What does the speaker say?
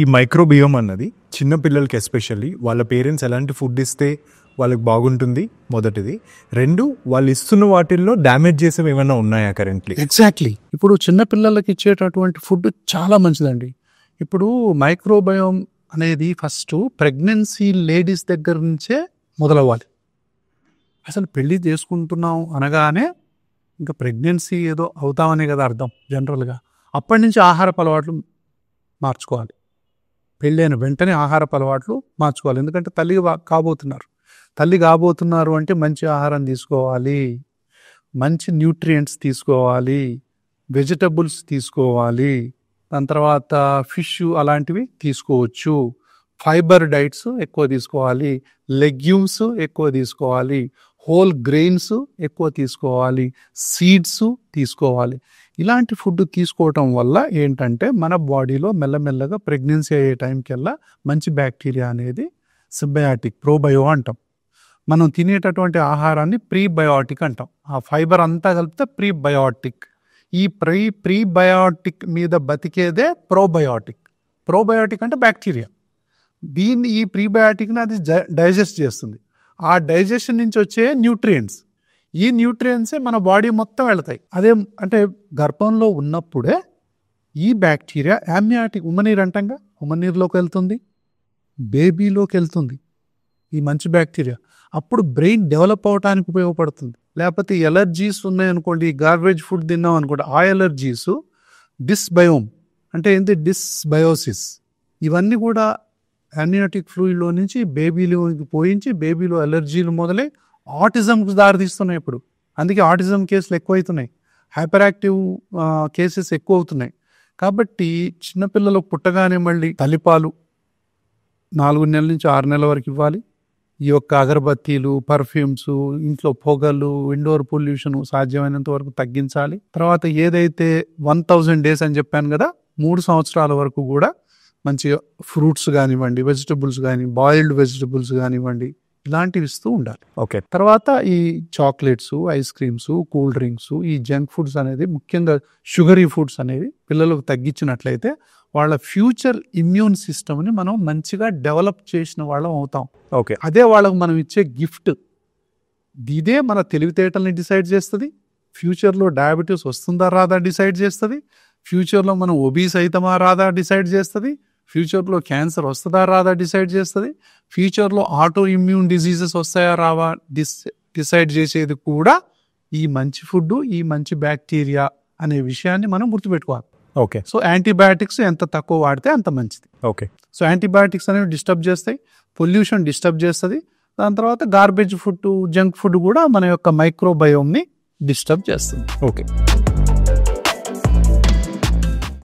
ఈ మైక్రోబియోమ్ అన్నది చిన్న పిల్లలకి ఎస్పెషల్లీ వాళ్ళ పేరెంట్స్ ఎలాంటి ఫుడ్ ఇస్తే వాళ్ళకి బాగుంటుంది మొదటిది. రెండు, వాళ్ళు ఇస్తున్న వాటిల్లో డ్యామేజ్ చేసేవి ఏమైనా ఉన్నాయా కరెంట్లీ? ఎగ్జాక్ట్లీ. ఇప్పుడు చిన్నపిల్లలకి ఇచ్చేటటువంటి ఫుడ్ చాలా మంచిదండి. ఇప్పుడు మైక్రోబయోమ్ అనేది ఫస్ట్ ప్రెగ్నెన్సీ లేడీస్ దగ్గర నుంచే మొదలవ్వాలి. అసలు పెళ్లి చేసుకుంటున్నాం అనగానే ఇంకా ప్రెగ్నెన్సీ ఏదో అవుతామనే కదా అర్థం జనరల్గా. అప్పటి నుంచి ఆహారపు అలవాట్లు మార్చుకోవాలి. పెళ్ళైన వెంటనే ఆహారపు అలవాట్లు మార్చుకోవాలి. ఎందుకంటే తల్లి కాబోతున్నారు అంటే మంచి ఆహారం తీసుకోవాలి, మంచి న్యూట్రియంట్స్ తీసుకోవాలి, వెజిటబుల్స్ తీసుకోవాలి, దాని తర్వాత ఫిష్ అలాంటివి తీసుకోవచ్చు, ఫైబర్ డైట్స్ ఎక్కువ తీసుకోవాలి, లెగ్యూమ్స్ ఎక్కువ తీసుకోవాలి, హోల్ గ్రెయిన్స్ ఎక్కువ తీసుకోవాలి, సీడ్స్ తీసుకోవాలి. ఇలాంటి ఫుడ్ తీసుకోవటం వల్ల ఏంటంటే మన బాడీలో మెల్లమెల్లగా ప్రెగ్నెన్సీ అయ్యే టైంకల్లా మంచి బ్యాక్టీరియా అనేది సింబయాటిక్ ప్రోబయో అంటాం. మనం తినేటటువంటి ఆహారాన్ని ప్రీబయోటిక్ అంటాం. ఆ ఫైబర్ అంతా కలిపితే ప్రీబయోటిక్. ఈ ప్రీబయోటిక్ మీద బతికేదే ప్రోబయోటిక్. ప్రోబయోటిక్ అంటే బ్యాక్టీరియా. ఈ ప్రీబయోటిక్ని అది డైజెస్ట్ చేస్తుంది. ఆ డైజెషన్ నుంచి వచ్చే న్యూట్రియంట్స్, ఈ న్యూట్రియంట్సే మన బాడీ మొత్తం వెళతాయి. అదే అంటే గర్భంలో ఉన్నప్పుడే ఈ బ్యాక్టీరియా యామ్నియాటిక్ ఉమ్మనీరు అంటాంగా, ఉమ్మనీరులోకి వెళ్తుంది, బేబీలోకి వెళ్తుంది ఈ మంచి బ్యాక్టీరియా. అప్పుడు బ్రెయిన్ డెవలప్ అవడానికి ఉపయోగపడుతుంది. లేకపోతే ఎలర్జీస్ ఉన్నాయనుకోండి, గార్బేజ్ ఫుడ్ తిన్నాం అనుకోండి, ఆ ఎలర్జీస్ డిస్బయోమ్ అంటే ఏంటి, డిస్బయోసిస్, ఇవన్నీ కూడా యామ్నియాటిక్ ఫ్లూయిడ్లో నుంచి బేబీలోకి పోయించి బేబీలో ఎలర్జీలు మొదలై ఆటిజంకు దారితీస్తున్నాయి. ఇప్పుడు అందుకే ఆటిజం కేసులు ఎక్కువవుతున్నాయి, హైపర్ యాక్టివ్ కేసెస్ ఎక్కువ అవుతున్నాయి. కాబట్టి చిన్నపిల్లలకు పుట్టగానే మళ్ళీ తల్లిపాలు 4 నెలల నుంచి 6 నెలల వరకు ఇవ్వాలి. ఈ యొక్క అగరబత్తీలు, పర్ఫ్యూమ్స్, ఇంట్లో పొగలు, ఇండోర్ పొల్యూషన్ సాధ్యమైనంత వరకు తగ్గించాలి. తర్వాత ఏదైతే 1000 days అని చెప్పాను కదా, 3 సంవత్సరాల వరకు కూడా మంచిగా ఫ్రూట్స్ కానివ్వండి, వెజిటబుల్స్ కానీ, బాయిల్డ్ వెజిటబుల్స్ కానివ్వండి, ఇలాంటివి ఇస్తూ ఉండాలి. ఓకే. తర్వాత ఈ chocolates, ice creams, cool drinks, ఈ జంక్ ఫుడ్స్ అనేది, ముఖ్యంగా షుగరీ ఫుడ్స్ అనేవి పిల్లలకు తగ్గించినట్లయితే వాళ్ళ ఫ్యూచర్ ఇమ్యూన్ సిస్టమ్ని మనం మంచిగా డెవలప్ చేసిన వాళ్ళం అవుతాం. ఓకే. అదే వాళ్ళకు మనం ఇచ్చే గిఫ్ట్. ఇదే మన తెలివితేటల్ని డిసైడ్ చేస్తుంది. ఫ్యూచర్లో డయాబెటీస్ వస్తుందా రాదా డిసైడ్ చేస్తుంది. ఫ్యూచర్లో మనం ఒబీస్ అవుతామా రాదా డిసైడ్ చేస్తుంది. ఫ్యూచర్లో క్యాన్సర్ వస్తుందా రాదా డిసైడ్ చేస్తుంది. ఫ్యూచర్లో ఆటో ఇమ్యూన్ డిసీజెస్ వస్తాయా రావా డిసైడ్ చేసేది కూడా ఈ మంచి ఫుడ్, ఈ మంచి బ్యాక్టీరియా అనే విషయాన్ని మనం గుర్తుపెట్టుకోవాలి. ఓకే. సో యాంటీబయాటిక్స్ ఎంత తక్కువ వాడితే అంత మంచిది. ఓకే. సో యాంటీబయాటిక్స్ అనేవి డిస్టర్బ్ చేస్తాయి, పొల్యూషన్ డిస్టర్బ్ చేస్తుంది, దాని తర్వాత గార్బేజ్ ఫుడ్, జంక్ ఫుడ్ కూడా మన యొక్క మైక్రోబయోమ్ని డిస్టర్బ్ చేస్తుంది. ఓకే.